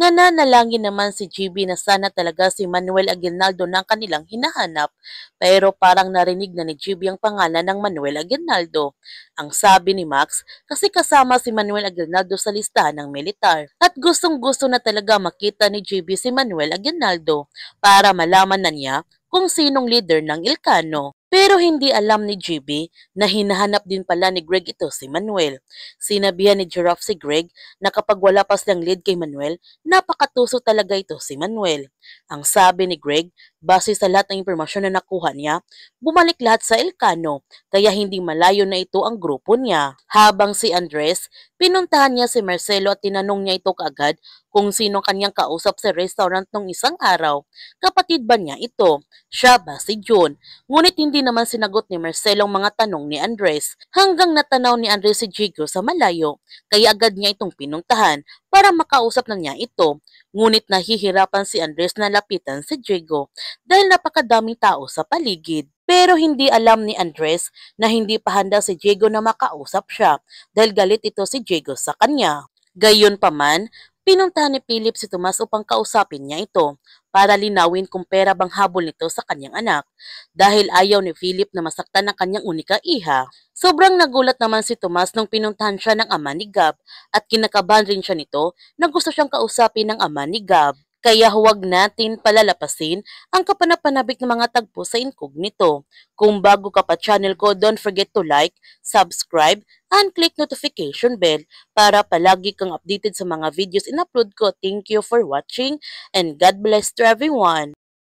Nananalangin naman si GB na sana talaga si Manuel Aguinaldo na ang kanilang hinahanap, pero parang narinig na ni GB ang pangalan ng Manuel Aguinaldo. Ang sabi ni Max, kasi kasama si Manuel Aguinaldo sa listahan ng militar at gustong-gusto na talaga makita ni GB si Manuel Aguinaldo para malaman na niya kung sinong leader ng Ilocano. Pero hindi alam ni GB na hinahanap din pala ni Greg ito si Manuel. Sinabihan ni Giraffe si Greg na kapag wala pa silang lead kay Manuel, napakatuso talaga ito si Manuel. Ang sabi ni Greg, base sa lahat ng impormasyon na nakuha niya, bumalik lahat sa Ilocano, kaya hindi malayo na ito ang grupo niya. Habang si Andres, pinuntahan niya si Marcelo at tinanong niya ito kaagad kung sino kanyang kausap sa restaurant nung isang araw. Kapatid ba niya ito? Siya ba si June? Ngunit hindi naman sinagot ni Marcelo ang mga tanong ni Andres, hanggang natanaw ni Andres si Jigo sa malayo, kaya agad niya itong pinuntahan para makausap na niya ito. Ngunit nahihirapan si Andres na lapitan si Jigo dahil napakadaming tao sa paligid. Pero hindi alam ni Andres na hindi pa handa si Jigo na makausap siya dahil galit ito si Jigo sa kanya. Gayunpaman, pinuntahan ni Philip si Tomas upang kausapin niya ito para linawin kung pera bang habol nito sa kanyang anak dahil ayaw ni Philip na masaktan ang kanyang unika iha. Sobrang nagulat naman si Tomas nung pinuntahan siya ng ama ni Gab at kinakabahan rin siya nito na gusto siyang kausapin ng ama ni Gab. Kaya huwag natin palalapasin ang kapanapanabik ng mga tagpo sa incognito. Kung bago ka pa channel ko, don't forget to like, subscribe, and click notification bell para palagi kang updated sa mga videos in-upload ko. Thank you for watching and God bless to everyone.